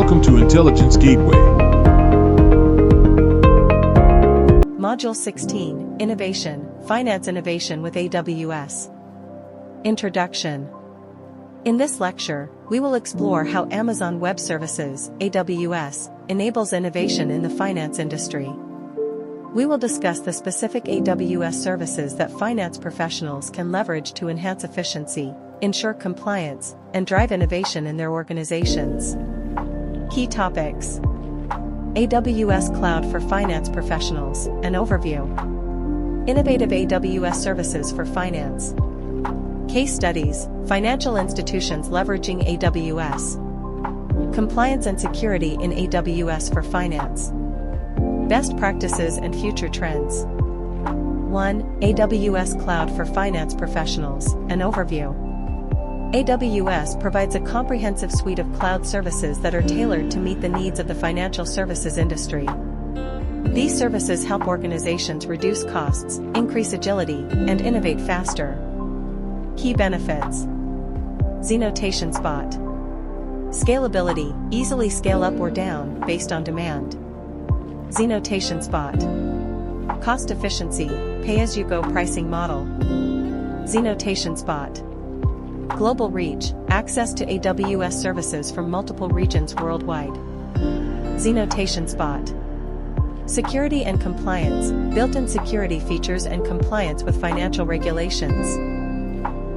Welcome to Intelligence Gateway. Module 16, Innovation, Finance Innovation with AWS. Introduction. In this lecture, we will explore how Amazon Web Services, AWS, enables innovation in the finance industry. We will discuss the specific AWS services that finance professionals can leverage to enhance efficiency, ensure compliance, and drive innovation in their organizations. Key topics: AWS Cloud for finance professionals, an overview. Innovative AWS services for finance. Case studies, financial institutions leveraging AWS. Compliance and security in AWS for finance. Best practices and future trends. 1. AWS Cloud for finance professionals, an overview. AWS provides a comprehensive suite of cloud services that are tailored to meet the needs of the financial services industry. These services help organizations reduce costs, increase agility, and innovate faster. Key benefits: Z-notation spot. Scalability, easily scale up or down based on demand. Z-notation spot. Cost efficiency, pay-as-you-go pricing model. Z-notation spot. Global reach, access to AWS services from multiple regions worldwide. Z-notation spot. Security and compliance, built-in security features and compliance with financial regulations.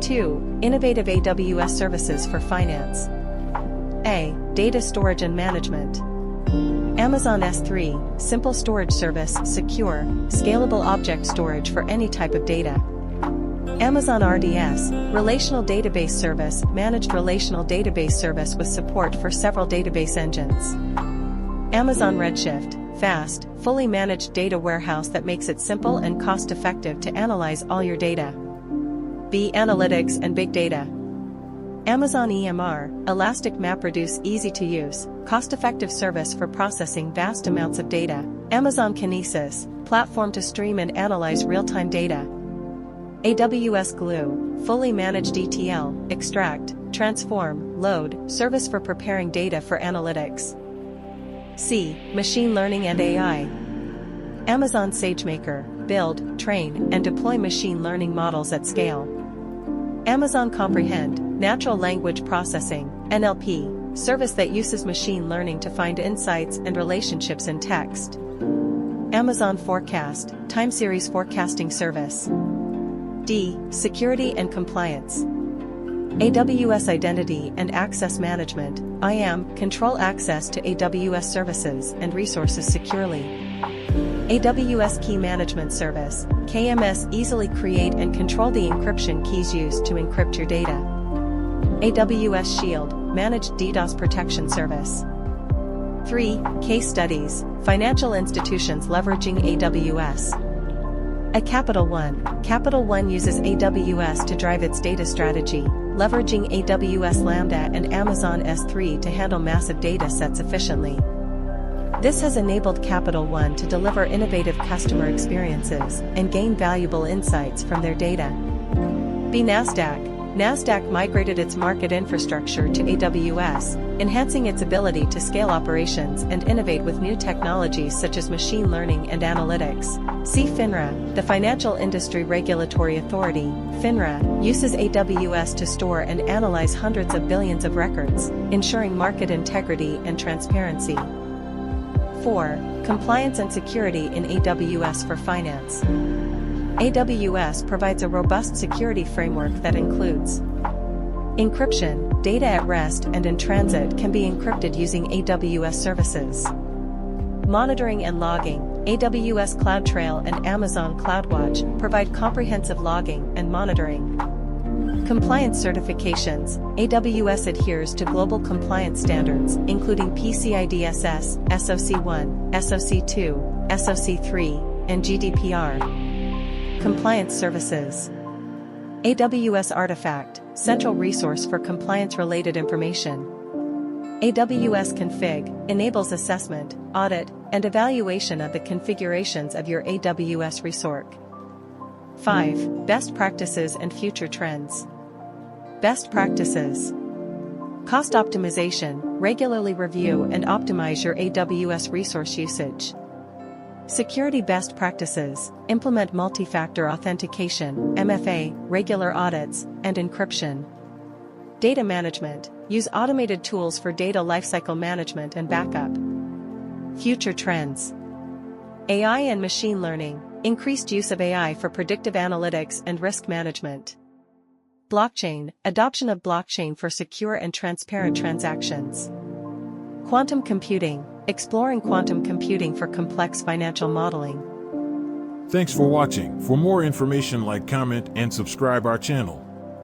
2. Innovative AWS services for finance. A. Data storage and management. Amazon S3, simple storage service, secure, scalable object storage for any type of data. Amazon RDS, relational database service, managed relational database service with support for several database engines. Amazon Redshift, fast, fully managed data warehouse that makes it simple and cost-effective to analyze all your data. B. Analytics and big data. Amazon EMR, elastic MapReduce, easy-to-use, cost-effective service for processing vast amounts of data. Amazon Kinesis, platform to stream and analyze real-time data. AWS Glue, fully managed ETL, extract, transform, load, service for preparing data for analytics. C. Machine learning and AI. Amazon SageMaker, build, train, and deploy machine learning models at scale. Amazon Comprehend, natural language processing, NLP, service that uses machine learning to find insights and relationships in text. Amazon Forecast, time series forecasting service. D. Security and compliance. AWS Identity and Access Management, IAM, control access to AWS services and resources securely. AWS Key Management Service, KMS, easily create and control the encryption keys used to encrypt your data. AWS Shield, managed DDoS protection service. 3. Case studies, financial institutions leveraging AWS. At Capital One. Capital One uses AWS to drive its data strategy, leveraging AWS Lambda and Amazon S3 to handle massive data sets efficiently. This has enabled Capital One to deliver innovative customer experiences and gain valuable insights from their data. B. Nasdaq. Nasdaq migrated its market infrastructure to AWS, enhancing its ability to scale operations and innovate with new technologies such as machine learning and analytics. C. FINRA, the Financial Industry Regulatory Authority. FINRA uses AWS to store and analyze hundreds of billions of records, ensuring market integrity and transparency. 4. Compliance and security in AWS for finance. AWS provides a robust security framework that includes encryption. Data at rest and in transit can be encrypted using AWS services. Monitoring and logging. AWS CloudTrail and Amazon CloudWatch provide comprehensive logging and monitoring. Compliance certifications. AWS adheres to global compliance standards, including PCI DSS, SOC1, SOC2, SOC3, and GDPR. Compliance services. AWS Artifact, central resource for compliance-related information. AWS Config enables assessment, audit, and evaluation of the configurations of your AWS resource. 5. Best practices and future trends. Best practices. Cost optimization, regularly review and optimize your AWS resource usage. Security best practices, implement multi-factor authentication, MFA, regular audits, and encryption. Data management, use automated tools for data lifecycle management and backup. Future trends. AI and machine learning, increased use of AI for predictive analytics and risk management. Blockchain, adoption of blockchain for secure and transparent transactions. Quantum computing, exploring quantum computing for complex financial modeling. Thanks for watching. For more information, like, comment, and subscribe our channel.